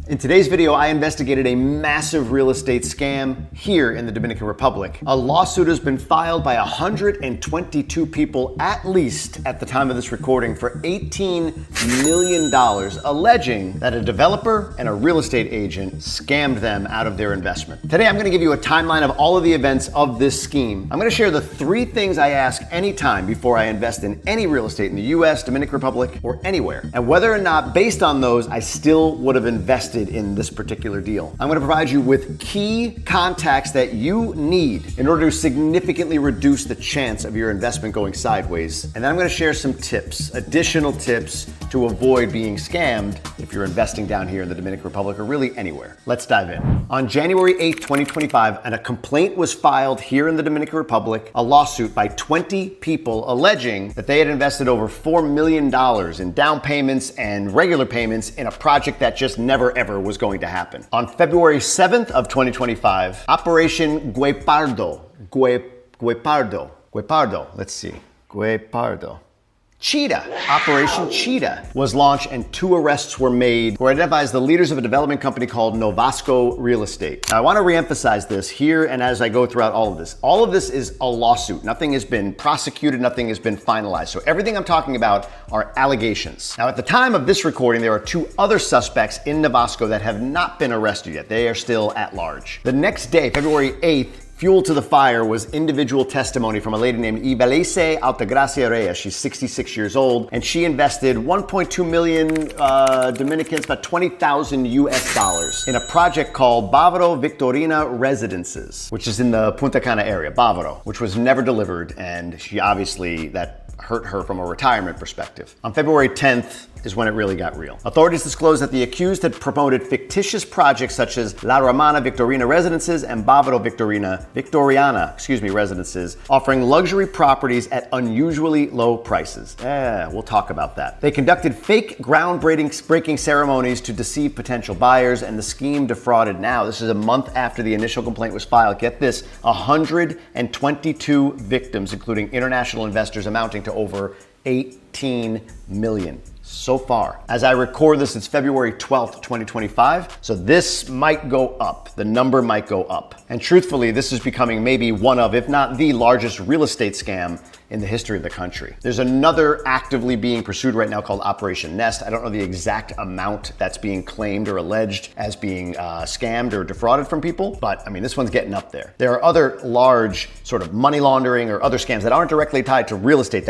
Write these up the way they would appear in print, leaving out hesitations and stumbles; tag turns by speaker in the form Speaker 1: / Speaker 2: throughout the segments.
Speaker 1: In today's video, I investigated a massive real estate scam here in the Dominican Republic. A lawsuit has been filed by 122 people, at least at the time of this recording, for $18 million, alleging that a developer and a real estate agent scammed them out of their investment. Today, I'm going to give you a timeline of all of the events of this scheme. I'm going to share the 3 things I ask anytime before I invest in any real estate in the US, Dominican Republic, or anywhere, and whether or not, based on those, I still would have invested in this particular deal. I'm going to provide you with key contacts that you need in order to significantly reduce the chance of your investment going sideways. And then I'm going to share some tips, additional tips to avoid being scammed if you're investing down here in the Dominican Republic or really anywhere. Let's dive in. On January 8th, 2025, a complaint was filed here in the Dominican Republic, a lawsuit by 20 people alleging that they had invested over $4 million in down payments and regular payments in a project that just never ever was going to happen. On February 7th of 2025, Operation Guepardo, Operation Cheetah was launched and 2 arrests were made who identifies the leaders of a development company called Novasco Real Estate. Now, I want to reemphasize this here and as I go throughout all of this. All of this is a lawsuit. Nothing has been prosecuted, nothing has been finalized. So everything I'm talking about are allegations. Now, at the time of this recording, there are 2 other suspects in Novasco that have not been arrested yet. They are still at large. The next day, February 8th, fuel to the fire was individual testimony from a lady named Ibelice Altagracia Reyes. She's 66 years old, and she invested 1.2 million Dominicans, about 20,000 US dollars, in a project called Bávaro Victorina Residences, which is in the Punta Cana area, Bávaro, which was never delivered, and she obviously, that hurt her from a retirement perspective. On February 10th is when it really got real. Authorities disclosed that the accused had promoted fictitious projects such as La Romana Victorina Residences and Bávaro Victoriana Residences, offering luxury properties at unusually low prices. We'll talk about that. They conducted fake groundbreaking ceremonies to deceive potential buyers, and the scheme defrauded, now, this is a month after the initial complaint was filed, get this, 122 victims, including international investors, amounting to over 18 million. So far. As I record this, it's February 12th, 2025. So this might go up. The number might go up. And truthfully, this is becoming maybe one of, if not the largest real estate scam in the history of the country. There's another actively being pursued right now called Operation Nest. I don't know the exact amount that's being claimed or alleged as being scammed or defrauded from people, but I mean, this one's getting up there. There are other large sort of money laundering or other scams that aren't directly tied to real estate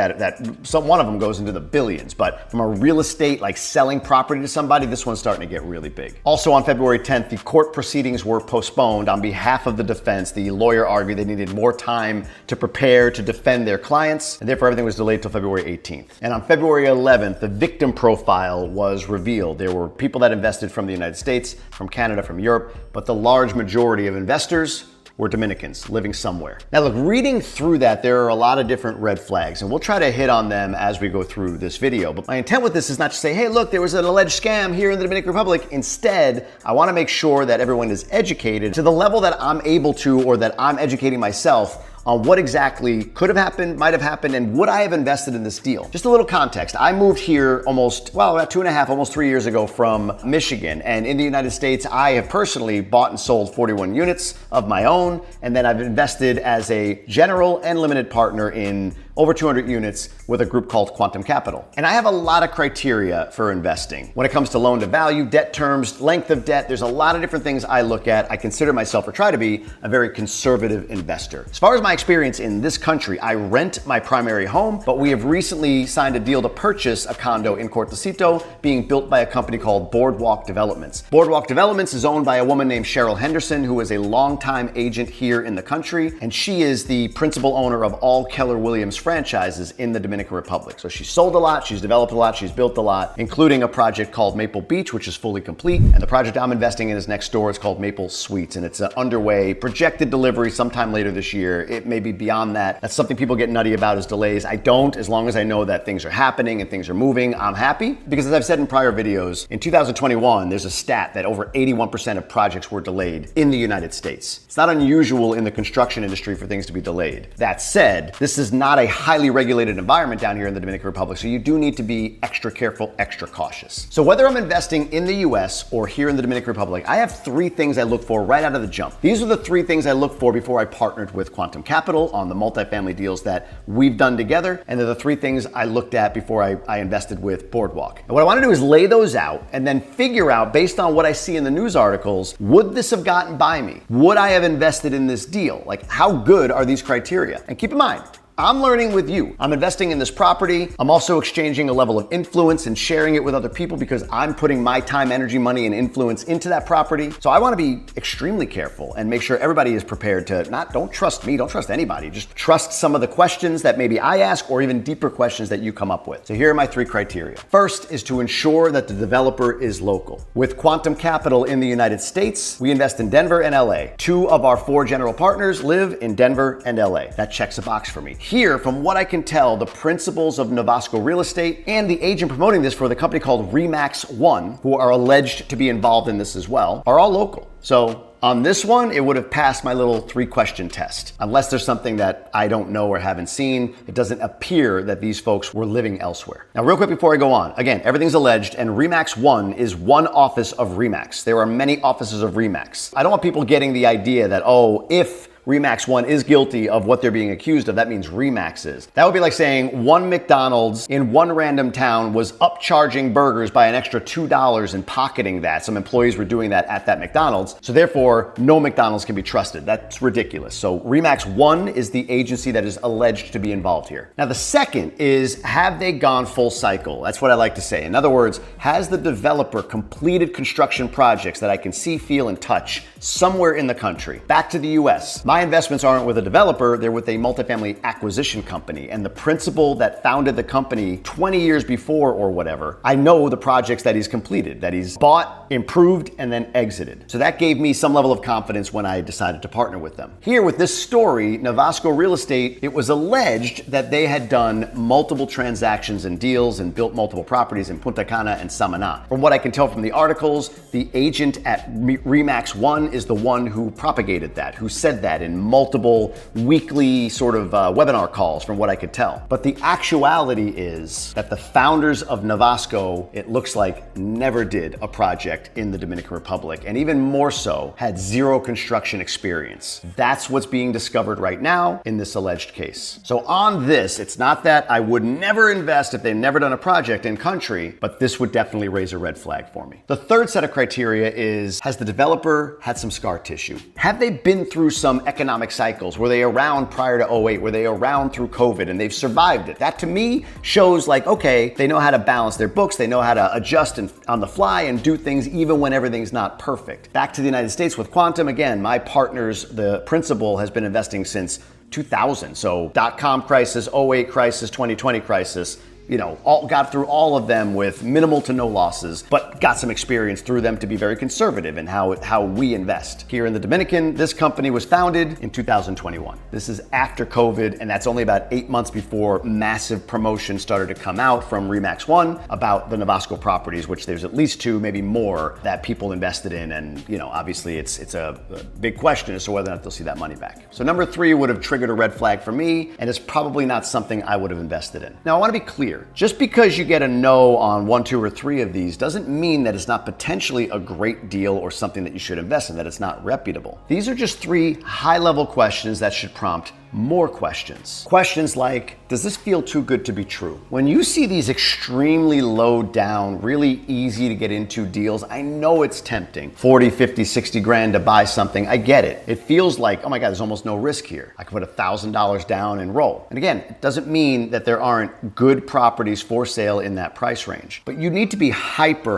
Speaker 1: one of them goes into the billions, but from a real estate, like selling property to somebody, this one's starting to get really big. Also on February 10th, the court proceedings were postponed on behalf of the defense. The lawyer argued they needed more time to prepare to defend their client, and therefore everything was delayed till February 18th. And on February 11th, the victim profile was revealed. There were people that invested from the United States, from Canada, from Europe, but the large majority of investors were Dominicans living somewhere. Now look, reading through that, there are a lot of different red flags, and we'll try to hit on them as we go through this video. But my intent with this is not to say, hey, look, there was an alleged scam here in the Dominican Republic. Instead, I want to make sure that everyone is educated to the level that I'm able to, or that I'm educating myself on what exactly could have happened, might have happened, and would I have invested in this deal? Just a little context. I moved here about 2.5, almost 3 years ago from Michigan. And in the United States, I have personally bought and sold 41 units of my own. And then I've invested as a general and limited partner in over 200 units with a group called Quantum Capital. And I have a lot of criteria for investing. When it comes to loan to value, debt terms, length of debt, there's a lot of different things I look at. I consider myself, or try to be, a very conservative investor. As far as my experience in this country, I rent my primary home, but we have recently signed a deal to purchase a condo in Cortecito being built by a company called Boardwalk Developments. Boardwalk Developments is owned by a woman named Cheryl Henderson, who is a longtime agent here in the country, and she is the principal owner of all Keller Williams franchises in the Dominican Republic. So she's sold a lot, she's developed a lot, she's built a lot, including a project called Maple Beach, which is fully complete. And the project I'm investing in is next door. It's called Maple Suites, and it's underway, projected delivery sometime later this year. It may be beyond that. That's something people get nutty about, is delays. I don't. As long as I know that things are happening and things are moving, I'm happy. Because as I've said in prior videos, in 2021, there's a stat that over 81% of projects were delayed in the United States. It's not unusual in the construction industry for things to be delayed. That said, this is not a highly regulated environment down here in the Dominican Republic, so you do need to be extra careful, extra cautious. So whether I'm investing in the US or here in the Dominican Republic, I have three things I look for right out of the jump. These are the three things I look for before I partnered with Quantum Capital on the multifamily deals that we've done together, and they're the three things I looked at before I invested with Boardwalk. And what I want to do is lay those out and then figure out, based on what I see in the news articles, would this have gotten by me? Would I have invested in this deal? Like, how good are these criteria? And keep in mind, I'm learning with you. I'm investing in this property. I'm also exchanging a level of influence and sharing it with other people because I'm putting my time, energy, money, and influence into that property. So I want to be extremely careful and make sure everybody is prepared to don't trust me, don't trust anybody. Just trust some of the questions that maybe I ask or even deeper questions that you come up with. So here are my three criteria. First is to ensure that the developer is local. With Quantum Capital in the United States, we invest in Denver and LA. 2 of our 4 general partners live in Denver and LA. That checks a box for me. Here, from what I can tell, the principals of Novasco Real Estate and the agent promoting this for the company called Remax 1, who are alleged to be involved in this as well, are all local. So on this one, it would have passed my little 3-question test. Unless there's something that I don't know or haven't seen, it doesn't appear that these folks were living elsewhere. Now, real quick before I go on, again, everything's alleged, and Remax 1 is one office of Remax. There are many offices of Remax. I don't want people getting the idea that, oh, if Remax 1 is guilty of what they're being accused of, that means Remax is. That would be like saying one McDonald's in one random town was upcharging burgers by an extra $2 and pocketing that. Some employees were doing that at that McDonald's. So therefore, no McDonald's can be trusted. That's ridiculous. So Remax 1 is the agency that is alleged to be involved here. Now the second is, have they gone full cycle? That's what I like to say. In other words, has the developer completed construction projects that I can see, feel, and touch somewhere in the country? Back to the US. My investments aren't with a developer, they're with a multifamily acquisition company. And the principal that founded the company 20 years before or whatever, I know the projects that he's completed, that he's bought, improved, and then exited. So that gave me some level of confidence when I decided to partner with them. Here with this story, Novasco Real Estate, it was alleged that they had done multiple transactions and deals and built multiple properties in Punta Cana and Samaná. From what I can tell from the articles, the agent at Remax 1 is the one who propagated that, who said that in multiple weekly sort of webinar calls, from what I could tell. But the actuality is that the founders of Novasco, it looks like, never did a project in the Dominican Republic, and even more so, had zero construction experience. That's what's being discovered right now in this alleged case. So on this, it's not that I would never invest if they've never done a project in country, but this would definitely raise a red flag for me. The third set of criteria is, has the developer had some scar tissue? Have they been through some economic cycles? Were they around prior to 08? Were they around through COVID and they've survived it? That to me shows like, okay, they know how to balance their books. They know how to adjust on the fly and do things even when everything's not perfect. Back to the United States with Quantum, again, my partners, the principal has been investing since 2000. So .com crisis, 08 crisis, 2020 crisis. You know, got through all of them with minimal to no losses, but got some experience through them to be very conservative in how we invest. Here in the Dominican, this company was founded in 2021. This is after COVID, and that's only about 8 months before massive promotion started to come out from Remax 1 about the Novasco properties, which there's at least 2, maybe more, that people invested in. And, you know, obviously it's a big question as to whether or not they'll see that money back. So number 3 would have triggered a red flag for me, and it's probably not something I would have invested in. Now, I want to be clear. Just because you get a no on 1, 2, or 3 of these doesn't mean that it's not potentially a great deal or something that you should invest in, that it's not reputable. These are just 3 high-level questions that should prompt more questions. Questions like, does this feel too good to be true? When you see these extremely low down, really easy to get into deals, I know it's tempting. 40, 50, 60 grand to buy something, I get it. It feels like, oh my God, there's almost no risk here. I can put $1,000 down and roll. And again, it doesn't mean that there aren't good properties for sale in that price range. But you need to be hyper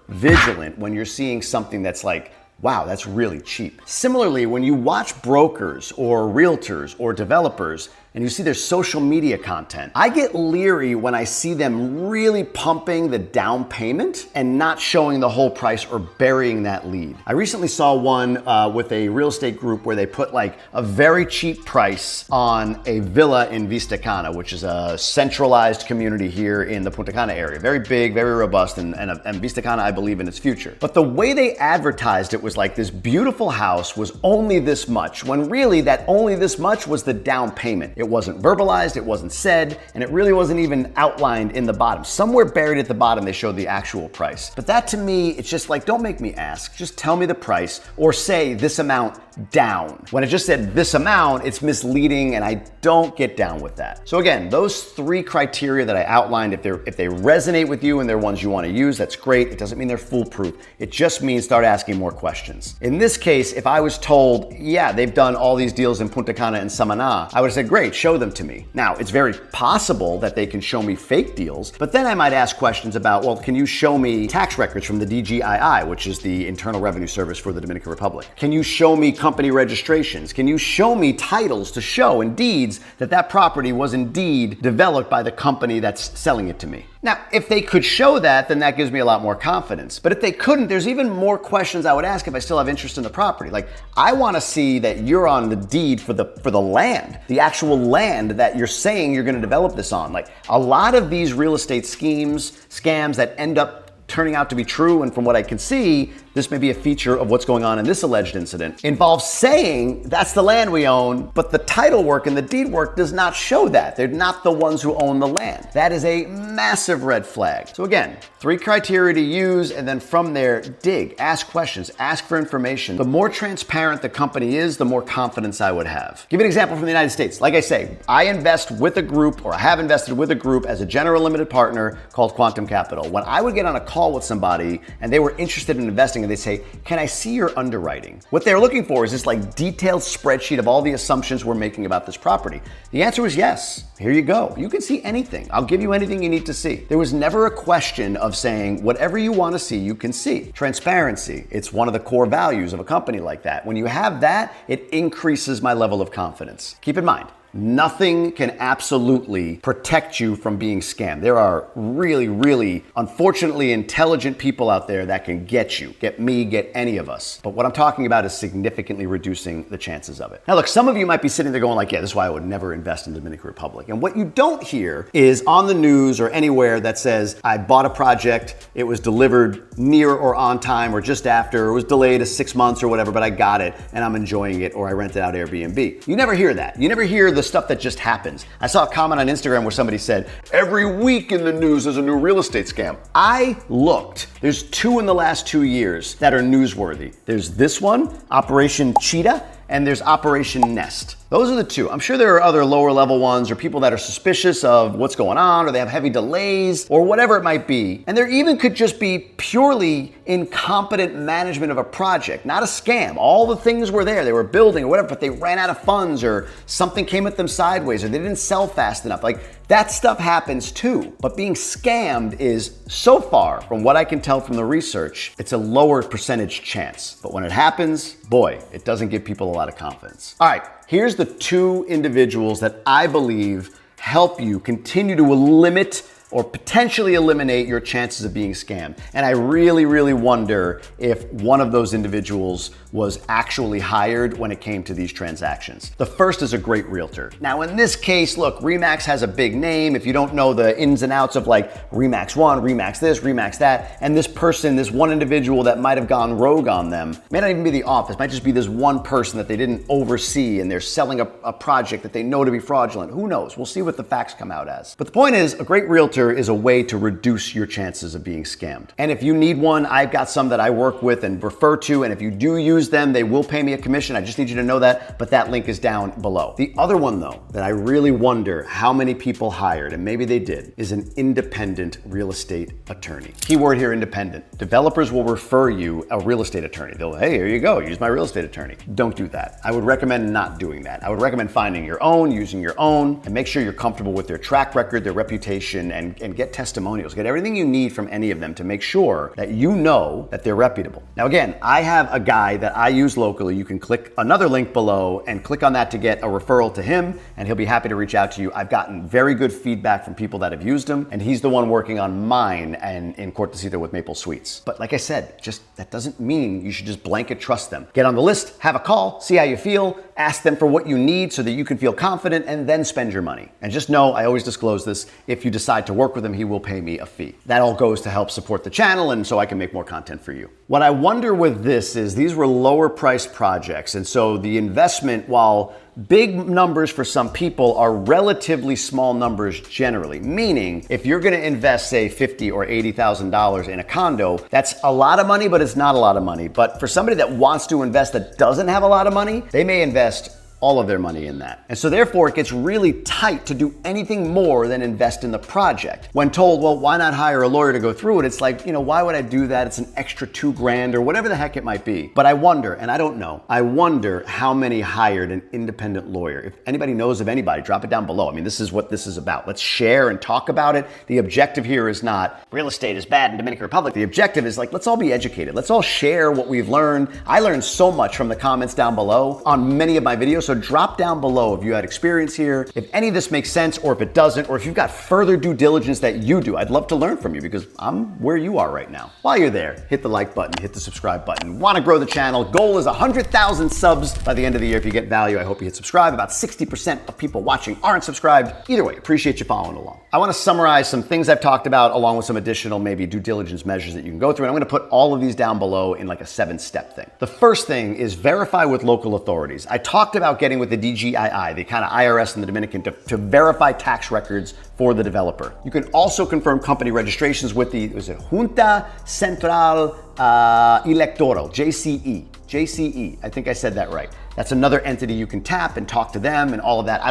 Speaker 1: vigilant when you're seeing something that's like, wow, that's really cheap. Similarly, when you watch brokers or realtors or developers and you see their social media content, I get leery when I see them really pumping the down payment and not showing the whole price or burying that lead. I recently saw one with a real estate group where they put like a very cheap price on a villa in Vista Cana, which is a centralized community here in the Punta Cana area. Very big, very robust, and Vista Cana, I believe, in its future. But the way they advertised it was like this beautiful house was only this much, when really that only this much was the down payment. It wasn't verbalized, it wasn't said, and it really wasn't even outlined in the bottom. Somewhere buried at the bottom, they showed the actual price. But that to me, it's just like, don't make me ask. Just tell me the price or say this amount down. When it just said this amount, it's misleading and I don't get down with that. So again, those three criteria that I outlined, if they resonate with you and they're ones you want to use, that's great. It doesn't mean they're foolproof. It just means start asking more questions. In this case, if I was told, yeah, they've done all these deals in Punta Cana and Samaná, I would have said, great, show them to me. Now, it's very possible that they can show me fake deals, but then I might ask questions about, well, can you show me tax records from the DGII, which is the Internal Revenue Service for the Dominican Republic? Can you show me company registrations? Can you show me titles to show and deeds that that property was indeed developed by the company that's selling it to me? Now, if they could show that, then that gives me a lot more confidence. But if they couldn't, there's even more questions I would ask if I still have interest in the property. Like, I want to see that you're on the deed for the land, the actual land that you're saying you're going to develop this on. Like, a lot of these real estate scams that end up turning out to be true, and from what I can see, this may be a feature of what's going on in this alleged incident, involves saying that's the land we own, but the title work and the deed work does not show that. They're not the ones who own the land. That is a massive red flag. So again, three criteria to use, and then from there, dig, ask questions, ask for information. The more transparent the company is, the more confidence I would have. Give you an example from the United States. Like I say, I invest with a group, or I have invested with a group as a general limited partner called Quantum Capital. When I would get on a call with somebody and they were interested in investing, and they say, can I see your underwriting? What they're looking for is this like detailed spreadsheet of all the assumptions we're making about this property. The answer is yes. Here you go. You can see anything. I'll give you anything you need to see. There was never a question of saying whatever you want to see, you can see. Transparency. It's one of the core values of a company like that. When you have that, it increases my level of confidence. Keep in mind, nothing can absolutely protect you from being scammed. There are really, really, unfortunately intelligent people out there that can get you, get me, get any of us. But what I'm talking about is significantly reducing the chances of it. Now look, some of you might be sitting there going like, yeah, this is why I would never invest in the Dominican Republic. And what you don't hear is on the news or anywhere that says, I bought a project, it was delivered near or on time or just after, or it was delayed 6 months or whatever, but I got it and I'm enjoying it, or I rented out Airbnb. You never hear that. You never hear the stuff that just happens. I saw a comment on Instagram where somebody said, every week in the news there's a new real estate scam. I looked. There's 2 in the last 2 years that are newsworthy. There's this one, Operation Cheetah, and there's Operation Nest. Those are the 2. I'm sure there are other lower level ones or people that are suspicious of what's going on, or they have heavy delays or whatever it might be. And there even could just be purely incompetent management of a project, not a scam. All the things were there, they were building or whatever, but they ran out of funds or something came at them sideways or they didn't sell fast enough. Like, that stuff happens too. But being scammed is, so far from what I can tell from the research, it's a lower percentage chance. But when it happens, boy, it doesn't give people a lot of confidence. All right, here's the 2 individuals that I believe help you continue to limit or potentially eliminate your chances of being scammed. And I really, really wonder if one of those individuals was actually hired when it came to these transactions. The first is a great realtor. Now in this case, look, Remax has a big name. If you don't know the ins and outs of like Remax 1, Remax this, Remax that, and this person, this one individual that might have gone rogue on them, may not even be the office, might just be this one person that they didn't oversee and they're selling a project that they know to be fraudulent. Who knows? We'll see what the facts come out as. But the point is, a great realtor is a way to reduce your chances of being scammed. And if you need one, I've got some that I work with and refer to, and if you do use them, they will pay me a commission. I just need you to know that, but that link is down below. The other one though, that I really wonder how many people hired, and maybe they did, is an independent real estate attorney. Keyword here, independent. Developers will refer you a real estate attorney. They'll, hey, here you go, use my real estate attorney. Don't do that. I would recommend not doing that. I would recommend finding your own, using your own, and make sure you're comfortable with their track record, their reputation, and get testimonials. Get everything you need from any of them to make sure that you know that they're reputable. Now again, I have a guy that I use locally. You can click another link below and click on that to get a referral to him, and he'll be happy to reach out to you. I've gotten very good feedback from people that have used him, and he's the one working on mine and in Cortesita with Maple Suites. But like I said, just that doesn't mean you should just blanket trust them. Get on the list, have a call, see how you feel, ask them for what you need so that you can feel confident, and then spend your money. And just know, I always disclose this, if you decide to work work with him, he will pay me a fee. That all goes to help support the channel and so I can make more content for you. What I wonder with this is these were lower priced projects. And so the investment, while big numbers for some people, are relatively small numbers generally. Meaning, if you're gonna invest, say, $50,000 or $80,000 in a condo, that's a lot of money, but it's not a lot of money. But for somebody that wants to invest that doesn't have a lot of money, they may invest all of their money in that. And so therefore it gets really tight to do anything more than invest in the project. When told, well, why not hire a lawyer to go through it? It's like, why would I do that? It's an extra $2,000 or whatever the heck it might be. But I wonder, and I don't know, I wonder how many hired an independent lawyer. If anybody knows of anybody, drop it down below. I mean, this is what this is about. Let's share and talk about it. The objective here is not real estate is bad in Dominican Republic. The objective is like, let's all be educated. Let's all share what we've learned. I learned so much from the comments down below on many of my videos. So drop down below if you had experience here, if any of this makes sense, or if it doesn't, or if you've got further due diligence that you do. I'd love to learn from you because I'm where you are right now. While you're there, hit the like button, hit the subscribe button. Want to grow the channel? Goal is 100,000 subs by the end of the year. If you get value, I hope you hit subscribe. About 60% of people watching aren't subscribed. Either way, appreciate you following along. I want to summarize some things I've talked about along with some additional maybe due diligence measures that you can go through. And I'm going to put all of these down below in like a 7-step thing. The first thing is verify with local authorities. I talked about getting with the DGII, the kind of IRS in the Dominican, to verify tax records for the developer. You can also confirm company registrations with the Junta Central Electoral, JCE. I think I said that right. That's another entity you can tap and talk to them and all of that.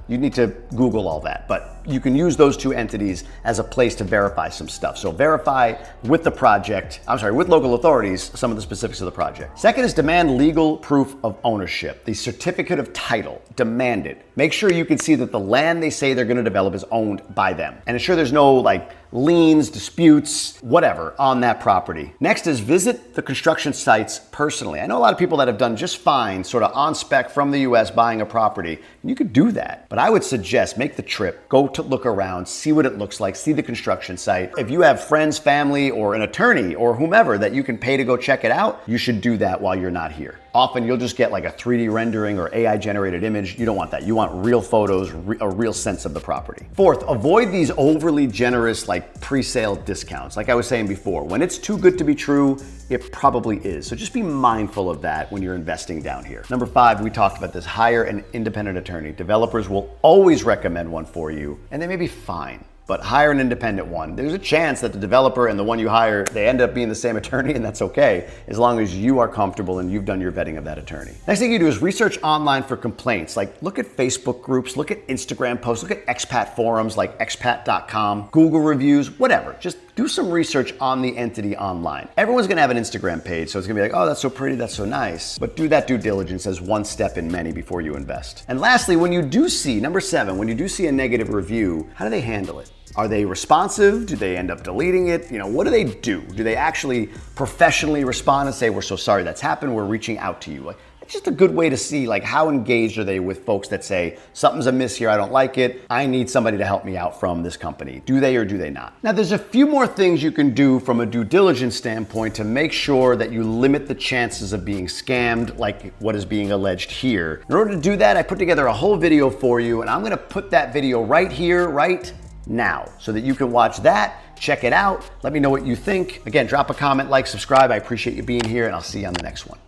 Speaker 1: You need to Google all that, but you can use those two entities as a place to verify some stuff. So verify with with local authorities, some of the specifics of the project. Second is demand legal proof of ownership. The certificate of title, demand it. Make sure you can see that the land they say they're gonna develop is owned by them. And ensure there's no liens, disputes, whatever on that property. Next is visit the construction sites personally. I know a lot of people that have done just fine, sort of on spec from the US buying a property, and you could do that. But I would suggest make the trip, go to look around, see what it looks like, see the construction site. If you have friends, family, or an attorney or whomever that you can pay to go check it out, you should do that while you're not here. Often you'll just get like a 3D rendering or AI generated image. You don't want that. You want real photos, a real sense of the property. Fourth, avoid these overly generous pre-sale discounts. Like I was saying before, when it's too good to be true, it probably is. So just be mindful of that when you're investing down here. Number 5, we talked about this, hire an independent attorney. Developers will always recommend one for you, and they may be fine. But hire an independent one. There's a chance that the developer and the one you hire, they end up being the same attorney, and that's okay, as long as you are comfortable and you've done your vetting of that attorney. Next thing you do is research online for complaints. Look at Facebook groups, look at Instagram posts, look at expat forums like expat.com, Google reviews, whatever. Just do some research on the entity online. Everyone's gonna have an Instagram page, so it's gonna be like, oh, that's so pretty, that's so nice. But do that due diligence as one step in many before you invest. And lastly, when you do see, number 7, when you do see a negative review, how do they handle it? Are they responsive? Do they end up deleting it? What do they do? Do they actually professionally respond and say, we're so sorry that's happened, we're reaching out to you? It's just a good way to see how engaged are they with folks that say, something's amiss here, I don't like it, I need somebody to help me out from this company. Do they or do they not? Now, there's a few more things you can do from a due diligence standpoint to make sure that you limit the chances of being scammed, like what is being alleged here. In order to do that, I put together a whole video for you, and I'm gonna put that video right here, right now, so that you can watch that, check it out, let me know what you think. Again, drop a comment, like, subscribe. I appreciate you being here, and I'll see you on the next one.